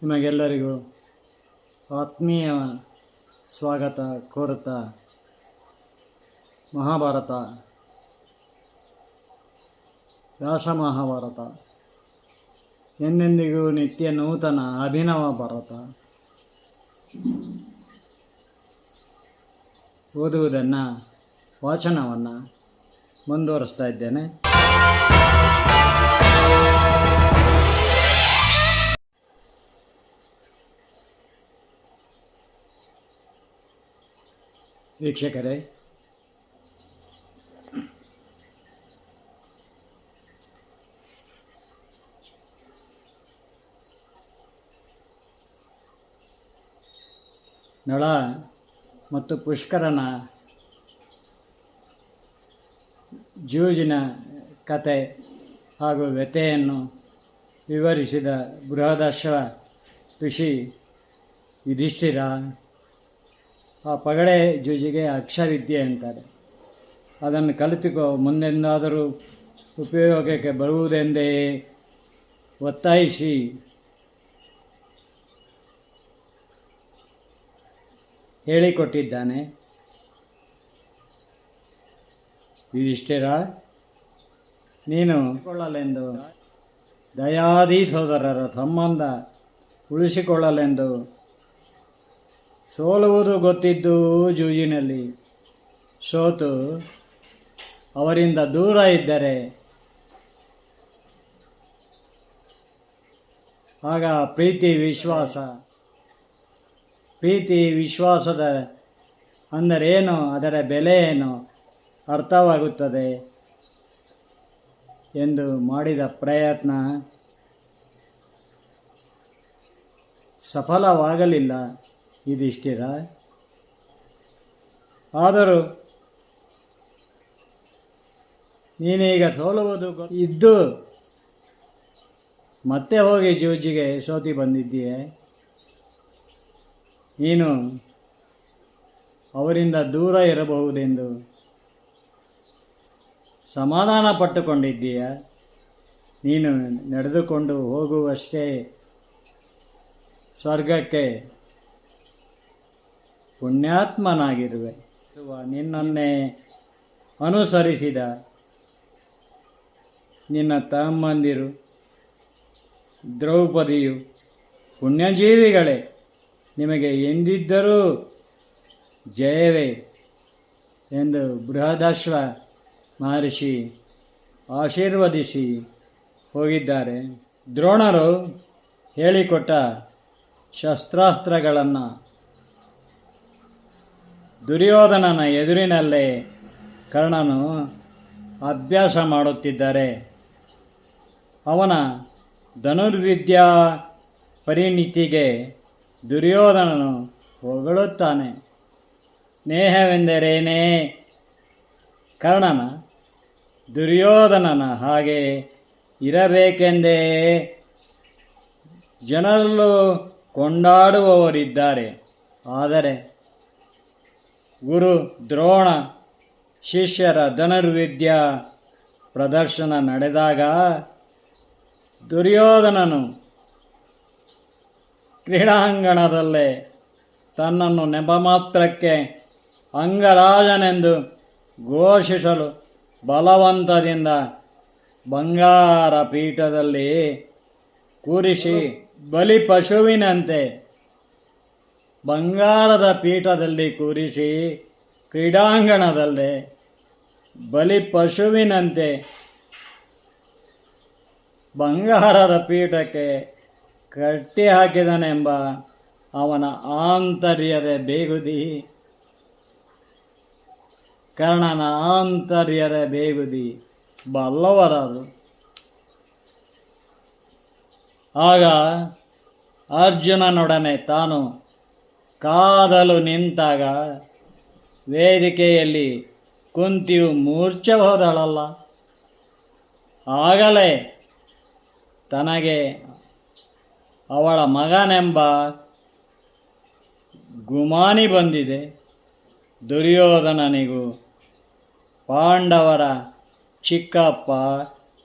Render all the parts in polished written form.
ನಿಮಗೆಲ್ಲರಿಗೂ ಆತ್ಮೀಯ ಸ್ವಾಗತ ಕೋರುತ್ತಾ ಮಹಾಭಾರತ ವ್ಯಾಸ ಮಹಾಭಾರತ ಎಂದೆಂದಿಗೂ ನಿತ್ಯ ನೂತನ ಅಭಿನವ ಭಾರತ ಓದುವುದನ್ನು ವಾಚನವನ್ನು ಮುಂದುವರಿಸ್ತಾ ಇದ್ದೇನೆ. ವೀಕ್ಷಕರೇ, ನಳ ಮತ್ತು ಪುಷ್ಕರನ ಜೂಜಿನ ಕತೆ ಹಾಗೂ ವ್ಯಥೆಯನ್ನು ವಿವರಿಸಿದ ಬೃಹದಾಶ್ವ ಋಷಿ ಯುಧಿಷ್ಠಿರ ಆ ಪಗಡೆ ಜೂಜಿಗೆ ಅಕ್ಷವಿದ್ಯೆ ಅಂತಾರೆ. ಅದನ್ನು ಕಲಿತುಕೋ, ಮುಂದೆಂದಾದರೂ ಉಪಯೋಗಕ್ಕೆ ಬರುವುದೆಂದೇ ಒತ್ತಾಯಿಸಿ ಹೇಳಿಕೊಟ್ಟಿದ್ದಾನೆ. ಯುಧಿಷ್ಠಿರ, ನೀನು ಕೊಳ್ಳಲೆಂದು ದಯಾದಿ ಸೋದರರ ಸಂಬಂಧ ಉಳಿಸಿಕೊಳ್ಳಲೆಂದು ಸೋಲುವುದು ಗೊತ್ತಿದ್ದು ಜೂಜಿನಲ್ಲಿ ಸೋತು ಅವರಿಂದ ದೂರ ಇದ್ದರೆ ಆಗ ಪ್ರೀತಿ ವಿಶ್ವಾಸದ ಅಂದರೇನು, ಅದರ ಬೆಲೆ ಏನು ಅರ್ಥವಾಗುತ್ತದೆ ಎಂದು ಮಾಡಿದ ಪ್ರಯತ್ನ ಸಫಲವಾಗಲಿಲ್ಲ ಯುಧಿಷ್ಠಿರ. ಆದರೂ ನೀನೀಗ ಸೋಲುವುದು ಇದ್ದು ಮತ್ತೆ ಹೋಗಿ ಜೂಜಿಗೆ ಸೋತಿ ಬಂದಿದ್ದೀಯೆ. ನೀನು ಅವರಿಂದ ದೂರ ಇರಬಹುದೆಂದು ಸಮಾಧಾನ ಪಟ್ಟುಕೊಂಡಿದ್ದೀಯ. ನೀನು ನಡೆದುಕೊಂಡು ಹೋಗುವಷ್ಟೇ ಸ್ವರ್ಗಕ್ಕೆ ಪುಣ್ಯಾತ್ಮನಾಗಿರುವೆ. ನಿನ್ನನ್ನೇ ಅನುಸರಿಸಿದ ನಿನ್ನ ತಮ್ಮಂದಿರು ದ್ರೌಪದಿಯು ಪುಣ್ಯಜೀವಿಗಳೇ, ನಿಮಗೆ ಎಂದಿದ್ದರೂ ಜಯವೇ ಎಂದು ಬೃಹದಾಶ್ವ ಮಹರ್ಷಿ ಆಶೀರ್ವದಿಸಿ ಹೋಗಿದ್ದಾರೆ. ದ್ರೋಣರು ಹೇಳಿಕೊಟ್ಟ ಶಸ್ತ್ರಾಸ್ತ್ರಗಳನ್ನು ದುರ್ಯೋಧನನ ಎದುರಿನಲ್ಲೇ ಕರ್ಣನು ಅಭ್ಯಾಸ ಮಾಡುತ್ತಿದ್ದರೆ ಅವನ ಧನುರ್ವಿದ್ಯಾ ಪರಿಣಿತಿಗೆ ದುರ್ಯೋಧನನು ಹೊಗಳುತ್ತಾನೆ. ಸ್ನೇಹವೆಂದರೇನೇ? ಕರ್ಣನ ದುರ್ಯೋಧನನ ಹಾಗೆ ಇರಬೇಕೆಂದೇ ಜನರಲ್ಲೂ ಕೊಂಡಾಡುವವರಿದ್ದಾರೆ. ಆದರೆ ಗುರು ದ್ರೋಣ ಶಿಷ್ಯರ ಧನುರ್ವಿದ್ಯಾ ಪ್ರದರ್ಶನ ನಡೆದಾಗ ದುರ್ಯೋಧನನು ಕ್ರೀಡಾಂಗಣದಲ್ಲೇ ತನ್ನನ್ನು ನೆಪಮಾತ್ರಕ್ಕೆ ಅಂಗರಾಜನೆಂದು ಘೋಷಿಸಲು ಬಲವಂತದಿಂದ ಬಂಗಾರ ಪೀಠದಲ್ಲಿ ಕೂರಿಸಿ ಬಲಿಪಶುವಿನಂತೆ ಬಂಗಾರದ ಪೀಠದಲ್ಲಿ ಕೂರಿಸಿ ಕ್ರೀಡಾಂಗಣದಲ್ಲೇ ಬಲಿಪಶುವಿನಂತೆ ಬಂಗಾರದ ಪೀಠಕ್ಕೆ ಕಟ್ಟಿ ಹಾಕಿದನೆಂಬ ಅವನ ಆಂತರ್ಯದ ಬೇಗುದಿ, ಕರ್ಣನ ಆಂತರ್ಯದ ಬೇಗುದಿ ಬಲ್ಲವರರು. ಆಗ ಅರ್ಜುನನೊಡನೆ ತಾನು ಕಾದಲು ನಿಂತಾಗ ವೇದಿಕೆಯಲ್ಲಿ ಕುಂತಿಯು ಮೂರ್ಛೆ ಹೋದಳಲ್ಲ. ಆಗಲೇ ತನಗೆ ಅವಳ ಮಗನೆಂಬ ಗುಮಾನಿ ಬಂದಿದೆ. ದುರ್ಯೋಧನನಿಗೂ ಪಾಂಡವರ ಚಿಕ್ಕಪ್ಪ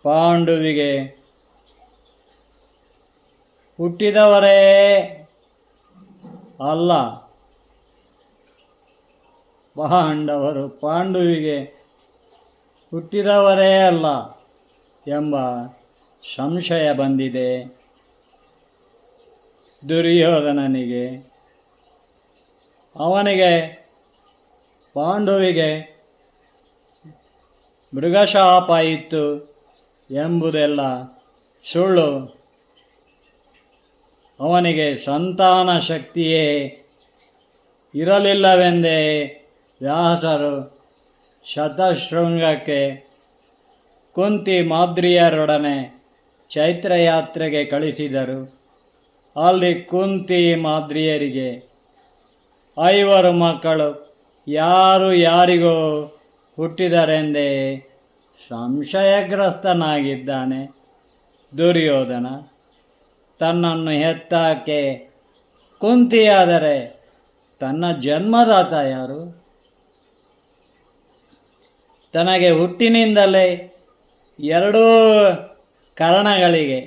ಪಾಂಡುವಿಗೆ ಹುಟ್ಟಿದವರೇ ಅಲ್ಲ, ಪಾಂಡವರು ಪಾಂಡುವಿಗೆ ಹುಟ್ಟಿದವರೇ ಅಲ್ಲ ಎಂಬ ಸಂಶಯ ಬಂದಿದೆ ದುರ್ಯೋಧನನಿಗೆ. ಅವನಿಗೆ ಪಾಂಡುವಿಗೆ ಮೃಗಶಾಪ ಇತ್ತು ಎಂಬುದೆಲ್ಲ ಸುಳ್ಳು. ಅವನಿಗೆ ಸಂತಾನ ಶಕ್ತಿಯೇ ಇರಲಿಲ್ಲವೆಂದೇ ವ್ಯಾಸರು ಶತಶೃಂಗಕ್ಕೆ ಕುಂತಿ ಮಾದ್ರಿಯರೊಡನೆ ಚೈತ್ರಯಾತ್ರೆಗೆ ಕಳಿಸಿದರು. ಅಲ್ಲಿ ಕುಂತಿ ಮಾದ್ರಿಯರಿಗೆ 5 ಮಕ್ಕಳು ಯಾರು ಯಾರಿಗೋ ಹುಟ್ಟಿದರೆಂದೇ ಸಂಶಯಗ್ರಸ್ತನಾಗಿದ್ದಾನೆ ದುರ್ಯೋಧನ. ತನ್ನನ್ನು ಹೆತ್ತಾಕೆ ಕುಂತಿಯಾದರೆ ತನ್ನ ಜನ್ಮದಾತ ಯಾರು? ತನಗೆ ಹುಟ್ಟಿನಿಂದಲೇ 2 ಕರ್ಣಗಳಿಗೆ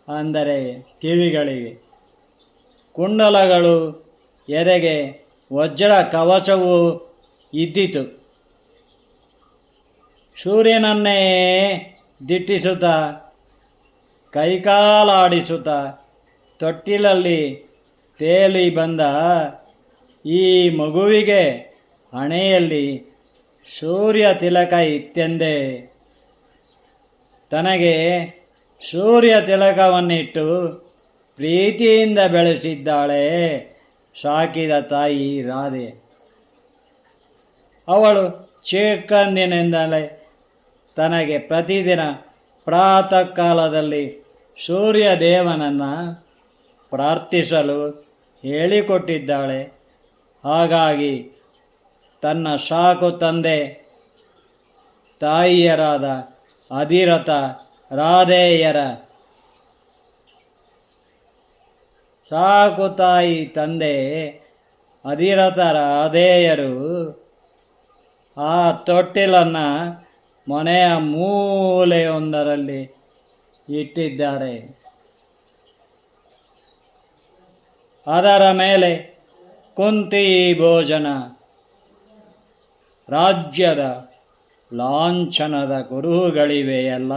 ಅಂದರೆ ಕಿವಿಗಳಿಗೆ ಕುಂಡಲಗಳು, ಎದೆಗೆ ವಜ್ರ ಕವಚವೂ ಇದ್ದಿತು. ಸೂರ್ಯನನ್ನೇ ದಿಟ್ಟಿಸುತ್ತಾ ಕೈಕಾಲಾಡಿಸುತ್ತಾ ತೊಟ್ಟಿಲಲ್ಲಿ ತೇಲಿ ಬಂದ ಈ ಮಗುವಿಗೆ ಹಣೆಯಲ್ಲಿ ಸೂರ್ಯ ತಿಲಕ ಇತ್ತೆಂದೇ ತನಗೆ ಸೂರ್ಯ ತಿಲಕವನ್ನಿಟ್ಟು ಪ್ರೀತಿಯಿಂದ ಬೆಳೆಸಿದ್ದಾಳೆ ಸಾಕಿದ ತಾಯಿ ರಾಧೆ. ಅವಳು ಚಿಕ್ಕಂದಿನಿಂದಲೇ ತನಗೆ ಪ್ರತಿದಿನ ಪ್ರಾತಃ ಕಾಲದಲ್ಲಿ ಸೂರ್ಯ ದೇವನನ್ನು ಪ್ರಾರ್ಥಿಸಲು ಹೇಳಿಕೊಟ್ಟಿದ್ದಾಳೆ. ಹಾಗಾಗಿ ತನ್ನ ಸಾಕು ತಂದೆ ತಾಯಿಯರಾದ ಅಧಿರಥ ರಾಧೆಯರ ಸಾಕು ತಾಯಿ ತಂದೆ ಅಧಿರಥ ರಾಧೆಯರು ಆ ತೊಟ್ಟಿಲನ್ನು ಮನೆಯ ಮೂಲೆಯೊಂದರಲ್ಲಿ ಇಟ್ಟಿದ್ದಾರೆ. ಅದರ ಮೇಲೆ ಕುಂತಿ ಭೋಜನ ರಾಜ್ಯದ ಲಾಂಛನದ ಕುರುಹುಗಳಿವೆಯಲ್ಲ.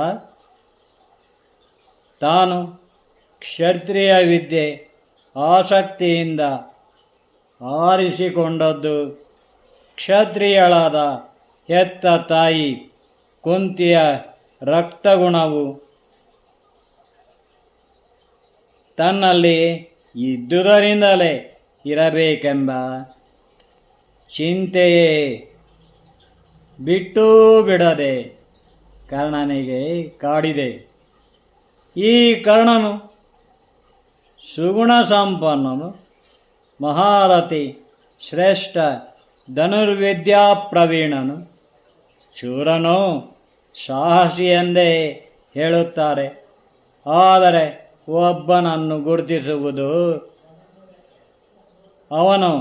ತಾನು ಕ್ಷತ್ರಿಯ ವಿದ್ಯೆ ಆಸಕ್ತಿಯಿಂದ ಆರಿಸಿಕೊಂಡದ್ದು ಕ್ಷತ್ರಿಯಳಾದ ಹೆತ್ತ ತಾಯಿ ಕುಂತಿಯ ರಕ್ತಗುಣವು ತನ್ನಲ್ಲಿ ಇದ್ದುದರಿಂದಲೇ ಇರಬೇಕೆಂಬ ಚಿಂತೆಯೇ ಬಿಟ್ಟೂ ಬಿಡದೆ ಕರ್ಣನಿಗೆ ಕಾಡಿದೆ. ಈ ಕರ್ಣನು ಸುಗುಣ ಸಂಪನ್ನನು, ಮಹಾರಥಿ, ಶ್ರೇಷ್ಠ ಧನುರ್ವಿದ್ಯಾ ಪ್ರವೀಣನು, ಶೂರನೋ ಸಾಹಸಿ ಎಂದೇ ಹೇಳುತ್ತಾರೆ. ಆದರೆ ಒಬ್ಬನನ್ನು ಗುರುತಿಸುವುದು ಅವನು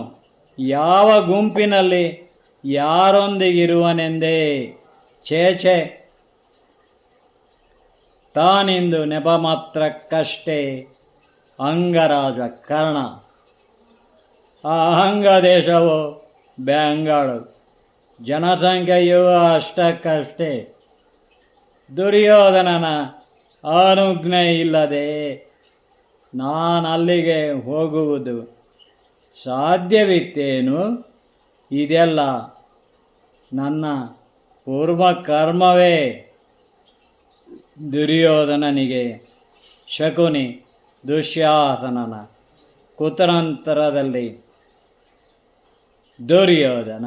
ಯಾವ ಗುಂಪಿನಲ್ಲಿ ಯಾರೊಂದಿಗಿರುವನೆಂದೇ. ಛೇಛೆ, ತಾನಿಂದು ನೆಪ ಮಾತ್ರಕ್ಕಷ್ಟೇ ಅಂಗರಾಜ ಕರ್ಣ. ಆ ಅಂಗದೇಶವು ಬೆಂಗಾಳು, ಜನಸಂಖ್ಯೆಯೂ ಅಷ್ಟಕ್ಕಷ್ಟೇ. ದುರ್ಯೋಧನನ ಅನುಜ್ಞೆ ಇಲ್ಲದೆ ನಾನಲ್ಲಿಗೆ ಹೋಗುವುದು ಸಾಧ್ಯವಿತ್ತೇನು? ಇದೆಲ್ಲ ನನ್ನ ಪೂರ್ವಕರ್ಮವೇ. ದುರ್ಯೋಧನನಿಗೆ ಶಕುನಿ ದುಶ್ಯಾಸನನ ಕುತಂತ್ರದಲ್ಲಿ ದುರ್ಯೋಧನ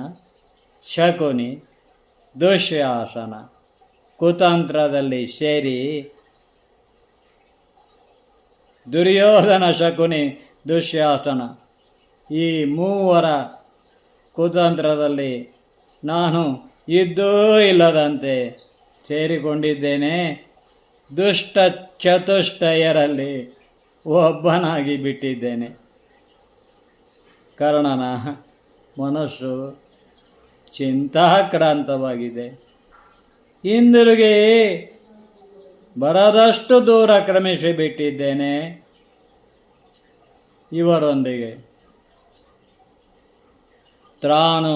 ಶಕುನಿ ದುಶ್ಯಾಸನ ಕುತಂತ್ರದಲ್ಲಿ ಸೇರಿ ದುರ್ಯೋಧನ ಶಕುನಿ ದುಶ್ಯಾಸನ ಈ ಮೂವರ ಕುತಂತ್ರದಲ್ಲಿ ನಾನು ಇದ್ದೂ ಇಲ್ಲದಂತೆ ಸೇರಿಕೊಂಡಿದ್ದೇನೆ. ದುಷ್ಟ ಚತುಷ್ಟಯರಲ್ಲಿ ಒಬ್ಬನಾಗಿ ಬಿಟ್ಟಿದ್ದೇನೆ. ಕರ್ಣನ ಮನಸ್ಸು ಚಿಂತಾಕ್ರಾಂತವಾಗಿದೆ. ಹಿಂದಿರುಗಿ ಬರದಷ್ಟು ದೂರ ಕ್ರಮಿಸಿ ಬಿಟ್ಟಿದ್ದೇನೆ ಇವರೊಂದಿಗೆ. ತಾನು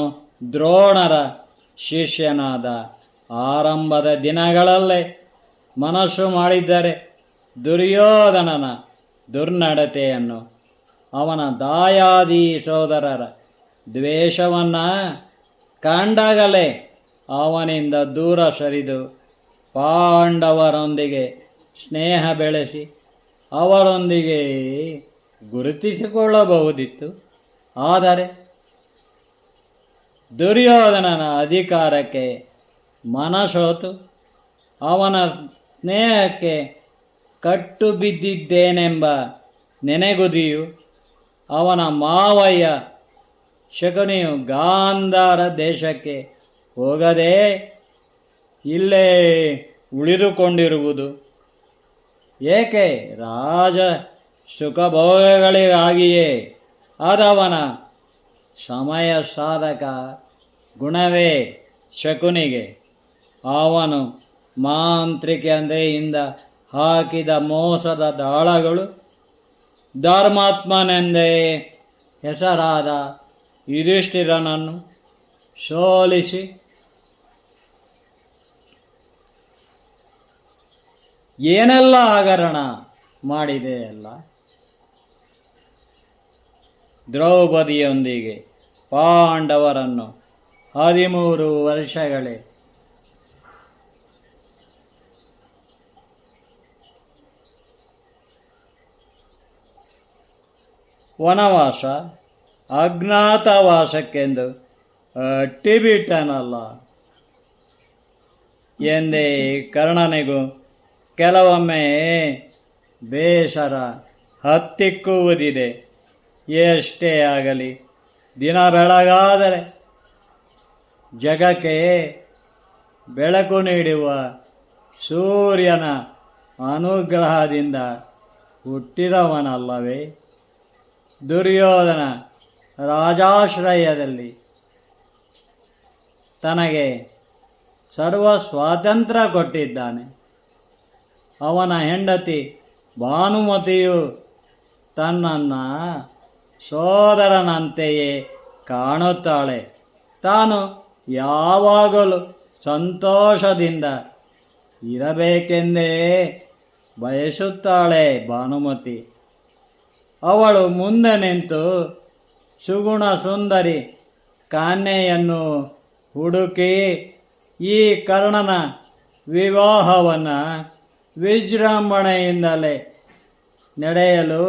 ದ್ರೋಣರ ಶಿಷ್ಯನಾದ ಆರಂಭದ ದಿನಗಳಲ್ಲೇ ಮನಸ್ಸು ಮಾಡಿದ್ದರೆ ದುರ್ಯೋಧನನ ದುರ್ನಡತೆಯನ್ನು, ಅವನ ದಾಯಾದಿ ಸೋದರರ ದ್ವೇಷವನ್ನು ಕಂಡಾಗಲೇ ಅವನಿಂದ ದೂರ ಸರಿದು ಪಾಂಡವರೊಂದಿಗೆ ಸ್ನೇಹ ಬೆಳೆಸಿ ಅವರೊಂದಿಗೆ ಗುರುತಿಸಿಕೊಳ್ಳಬಹುದಿತ್ತು. ಆದರೆ ದುರ್ಯೋಧನನ ಅಧಿಕಾರಕ್ಕೆ ಮನಸೋತು ಅವನ ಸ್ನೇಹಕ್ಕೆ ಕಟ್ಟು ಬಿದ್ದಿದ್ದೇನೆಂಬ ನೆನೆಗುದಿಯು ಅವನ ಮಾವಯ್ಯ ಶಕುನಿಯು ಗಾಂಧಾರ ದೇಶಕ್ಕೆ ಹೋಗದೆ ಇಲ್ಲೇ ಉಳಿದುಕೊಂಡಿರುವುದು ಏಕೆ? ರಾಜ ಸುಖಭೋಗಗಳಿಗಾಗಿಯೇ. ಅದವನ ಸಮಯ ಸಾಧಕ ಗುಣವೇ ಶಕುನಿಗೆ. ಅವನು ಮಾಂತ್ರಿಕೆಯಿಂದ ಹಾಕಿದ ಮೋಸದ ದಾಳಗಳು ಧರ್ಮಾತ್ಮನೆಂದೇ ಹೆಸರಾದ ಯುಧಿಷ್ಠಿರನನ್ನು ಸೋಲಿಸಿ ಏನೆಲ್ಲ ಹಗರಣ ಮಾಡಿದೆಯಲ್ಲ. ದ್ರೌಪದಿಯೊಂದಿಗೆ ಪಾಂಡವರನ್ನು 13 ವರ್ಷಗಳೇ ವನವಾಸ ಅಜ್ಞಾತವಾಸಕ್ಕೆಂದು ಅಟ್ಟಿಬಿಟ್ಟನಲ್ಲ ಎಂದೇ ಕರ್ಣನಿಗೂ ಕೆಲವೊಮ್ಮೆ ಬೇಸರ ಹತ್ತಿಕ್ಕುವುದಿದೆ. ಎಷ್ಟೇ ಆಗಲಿ ದಿನ ಬೆಳಗಾದರೆ ಜಗಕ್ಕೆ ಬೆಳಕು ನೀಡುವ ಸೂರ್ಯನ ಅನುಗ್ರಹದಿಂದ ಹುಟ್ಟಿದವನಲ್ಲವೇ. ದುರ್ಯೋಧನ ರಾಜಾಶ್ರಯದಲ್ಲಿ ತನಗೆ ಸರ್ವ ಸ್ವಾತಂತ್ರ್ಯ ಕೊಟ್ಟಿದ್ದಾನೆ. ಅವನ ಹೆಂಡತಿ ಭಾನುಮತಿಯು ತನ್ನನ್ನು ಸೋದರನಂತೆಯೇ ಕಾಣುತ್ತಾಳೆ. ತಾನು ಯಾವಾಗಲೂ ಸಂತೋಷದಿಂದ ಇರಬೇಕೆಂದೇ ಬಯಸುತ್ತಾಳೆ ಭಾನುಮತಿ. ಅವಳು ಮುಂದೆ ನಿಂತು ಸುಗುಣ ಸುಂದರಿ ಕನ್ಯೆಯನ್ನು ಹುಡುಕಿ ಈ ಕರ್ಣನ ವಿವಾಹವನ್ನು ವಿಜೃಂಭಣೆಯಿಂದಲೇ ನಡೆಯಲು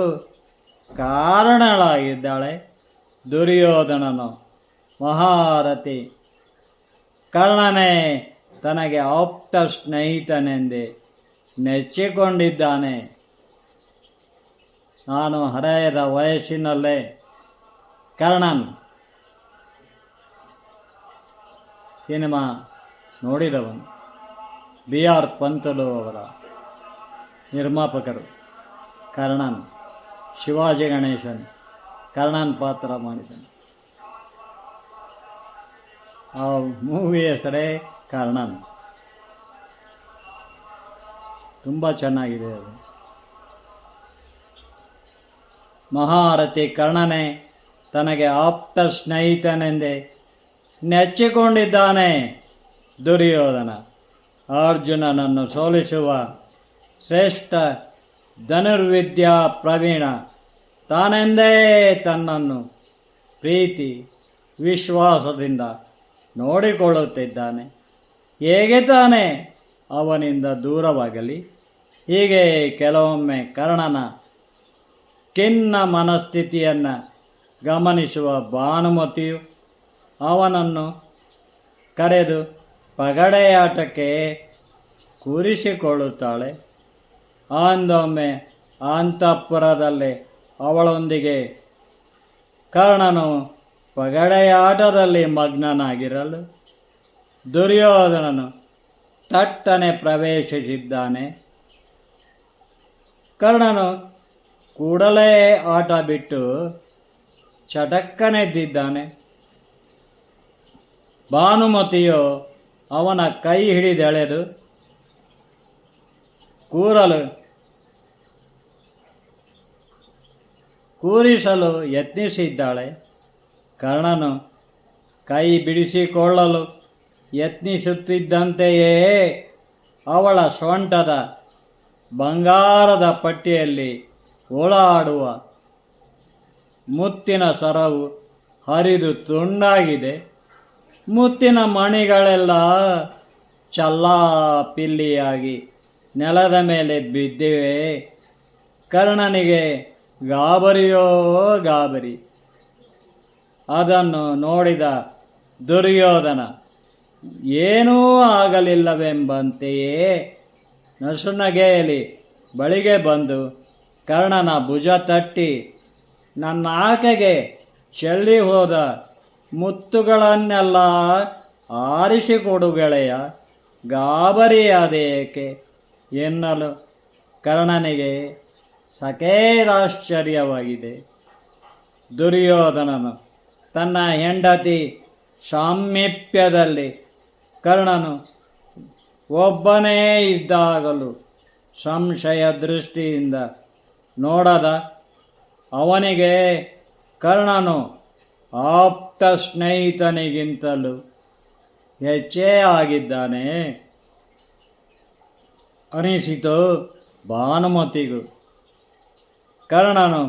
ಕಾರಣಳಾಗಿದ್ದಾಳೆ. ದುರ್ಯೋಧನನು ಮಹಾರಥಿ ಕರ್ಣನೇ ತನಗೆ ಆಪ್ತ ಸ್ನೇಹಿತನೆಂದೇ ನೆಚ್ಚಿಕೊಂಡಿದ್ದಾನೆ. ನಾನು ಹರೆಯದ ವಯಸ್ಸಿನಲ್ಲೇ ಕರ್ಣನ್ ಸಿನಿಮಾ ನೋಡಿದವನು. B.R. ಪಂತಲು ಅವರ ನಿರ್ಮಾಪಕರು ಕರ್ಣನ್. ಶಿವಾಜಿ ಗಣೇಶನ್ ಕರ್ಣನ್ ಪಾತ್ರ ಮಾಡಿದ್ದಾನೆ. ಆ ಮೂವಿ ಹೆಸರೇ ಕರ್ಣನ್. ತುಂಬ ಚೆನ್ನಾಗಿದೆ ಅದು. ಮಹಾರಥಿ ಕರ್ಣನೇ ತನಗೆ ಆಪ್ತ ಸ್ನೇಹಿತನೆಂದೇ ನೆಚ್ಚಿಕೊಂಡಿದ್ದಾನೆ. ದುರ್ಯೋಧನ ಅರ್ಜುನನನ್ನು ಸೋಲಿಸುವ ಶ್ರೇಷ್ಠ ಧನುರ್ವಿದ್ಯಾ ಪ್ರವೀಣ ತಾನೆಂದೇ ತನ್ನನ್ನು ಪ್ರೀತಿ ವಿಶ್ವಾಸದಿಂದ ನೋಡಿಕೊಳ್ಳುತ್ತಿದ್ದಾನೆ. ಹೇಗೆ ತಾನೇ ಅವನಿಂದ ದೂರವಾಗಲಿ? ಹೀಗೆ ಕೆಲವೊಮ್ಮೆ ಕರ್ಣನ ಖಿನ್ನ ಮನಸ್ಥಿತಿಯನ್ನು ಗಮನಿಸುವ ಭಾನುಮತಿಯು ಅವನನ್ನು ಕರೆದು ಪಗಡೆಯಾಟಕ್ಕೆ ಕೂರಿಸಿಕೊಳ್ಳುತ್ತಾಳೆ. ಅಂದೊಮ್ಮೆ ಅಂತಃಪುರದಲ್ಲಿ ಅವಳೊಂದಿಗೆ ಕರ್ಣನು ಪಗಡೆಯಾಟದಲ್ಲಿ ಮಗ್ನನಾಗಿರಲು ದುರ್ಯೋಧನನು ತಟ್ಟನೆ ಪ್ರವೇಶಿಸಿದ್ದಾನೆ. ಕರ್ಣನು ಕೂಡಲೇ ಆಟ ಬಿಟ್ಟು ಚಟಕ್ಕನೆದ್ದಿದ್ದಾನೆ. ಭಾನುಮತಿಯು ಅವನ ಕೈ ಹಿಡಿದೆಳೆದು ಕೂರಿಸಲು ಯತ್ನಿಸಿದ್ದಾಳೆ. ಕರ್ಣನು ಕೈ ಬಿಡಿಸಿಕೊಳ್ಳಲು ಯತ್ನಿಸುತ್ತಿದ್ದಂತೆಯೇ ಅವಳ ಸೊಂಟದ ಬಂಗಾರದ ಪಟ್ಟಿಯಲ್ಲಿ ಓಲಾಡುವ ಮುತ್ತಿನ ಸರವು ಹರಿದು ತುಂಡಾಗಿದೆ. ಮುತ್ತಿನ ಮಣಿಗಳೆಲ್ಲ ಚಲ್ಲಾಪಿಲ್ಲಿಯಾಗಿ ನೆಲದ ಮೇಲೆ ಬಿದ್ದಿವೆ. ಕರ್ಣನಿಗೆ ಗಾಬರಿಯೋ ಗಾಬರಿ. ಅದನ್ನು ನೋಡಿದ ದುರ್ಯೋಧನ ಏನೂ ಆಗಲಿಲ್ಲವೆಂಬಂತೆಯೇ ನಸುನಗೆಯಲ್ಲಿ ಬಳಿಗೆ ಬಂದು ಕರ್ಣನ ಭುಜ ತಟ್ಟಿ, ನನ್ನ ಆಕೆಗೆ ಚೆಲ್ಲಿ ಹೋದ ಮುತ್ತುಗಳನ್ನೆಲ್ಲ ಆರಿಸಿಕೊಡು ಗೆಳೆಯ, ಗಾಬರಿಯಾದೇಕೆ ಎನ್ನಲು ಕರ್ಣನಿಗೆ ಸಖೇದಾಶ್ಚರ್ಯವಾಗಿದೆ. ದುರ್ಯೋಧನನು ತನ್ನ ಹೆಂಡತಿ ಸಾಮೀಪ್ಯದಲ್ಲಿ ಕರ್ಣನು ಒಬ್ಬನೇ ಇದ್ದಾಗಲೂ ಸಂಶಯ ದೃಷ್ಟಿಯಿಂದ ನೋಡದ ಅವನಿಗೆ ಕರ್ಣನು ಆಪ್ತ ಸ್ನೇಹಿತನಿಗಿಂತಲೂ ಹೆಚ್ಚೇ ಆಗಿದ್ದಾನೆ ಅನಿಸಿತು ಭಾನುಮತಿಗೂ. ಕರ್ಣನು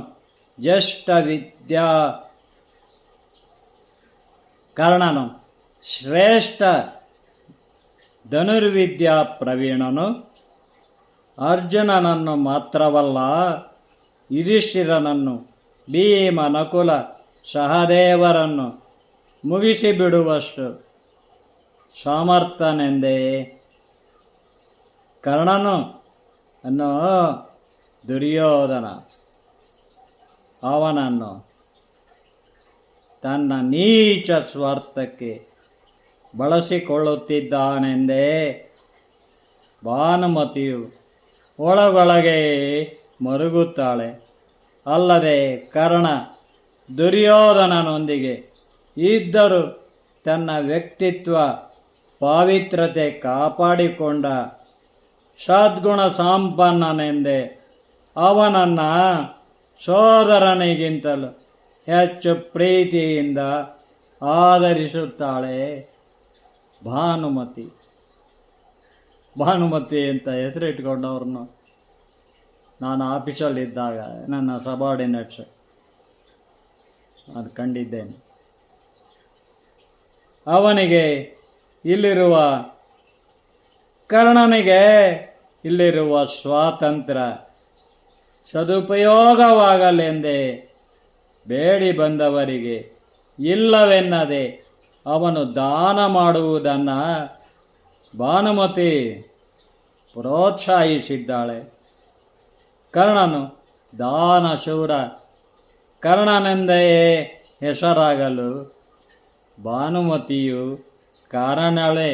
ಶ್ರೇಷ್ಠ ಧನುರ್ವಿದ್ಯಾ ಪ್ರವೀಣನು. ಅರ್ಜುನನನ್ನು ಮಾತ್ರವಲ್ಲ, ಯುಧಿಷ್ಠಿರನನ್ನು, ಭೀಮ, ನಕುಲ, ಸಹದೇವರನ್ನು ಮುಗಿಸಿಬಿಡುವಷ್ಟು ಸಮರ್ಥನೆಂದೇ. ಕರ್ಣನು ಅನ್ನೋ ದುರ್ಯೋಧನ ಅವನನ್ನು ತನ್ನ ನೀಚ ಸ್ವಾರ್ಥಕ್ಕೆ ಬಳಸಿಕೊಳ್ಳುತ್ತಿದ್ದಾನೆಂದೇ ಭಾನುಮತಿಯು ಒಳಗೊಳಗೆ ಮರುಗುತ್ತಾಳೆ. ಅಲ್ಲದೆ ಕರ್ಣ ದುರ್ಯೋಧನನೊಂದಿಗೆ ಇದ್ದರೂ ತನ್ನ ವ್ಯಕ್ತಿತ್ವ ಪಾವಿತ್ರತೆ ಕಾಪಾಡಿಕೊಂಡ ಸದ್ಗುಣ ಸಂಪನ್ನನೆಂದೇ ಅವನನ್ನು ಸೋದರನಿಗಿಂತಲೂ ಹೆಚ್ಚು ಪ್ರೀತಿಯಿಂದ ಆದರಿಸುತ್ತಾಳೆ ಭಾನುಮತಿ. ಭಾನುಮತಿ ಅಂತ ಹೆಸರಿಟ್ಕೊಂಡವ್ರನ್ನು ನಾನು ಆಫೀಸಲ್ಲಿದ್ದಾಗ ನನ್ನ ಸಬಾರ್ಡಿನೇಟ್ಸ್ ಅದು ಕಂಡಿದ್ದೇನೆ. ಕರ್ಣನಿಗೆ ಇಲ್ಲಿರುವ ಸ್ವಾತಂತ್ರ್ಯ ಸದುಪಯೋಗವಾಗಲೆಂದೇ ಬೇಡಿ ಬಂದವರಿಗೆ ಇಲ್ಲವೆನ್ನದೆ ಅವನು ದಾನ ಮಾಡುವುದನ್ನು ಭಾನುಮತಿ ಪ್ರೋತ್ಸಾಹಿಸಿದ್ದಾಳೆ. ಕರ್ಣನು ದಾನಶೂರ ಕರ್ಣನೆಂದೇ ಹೆಸರಾಗಲು ಭಾನುಮತಿಯು ಕಾರಣಳೇ.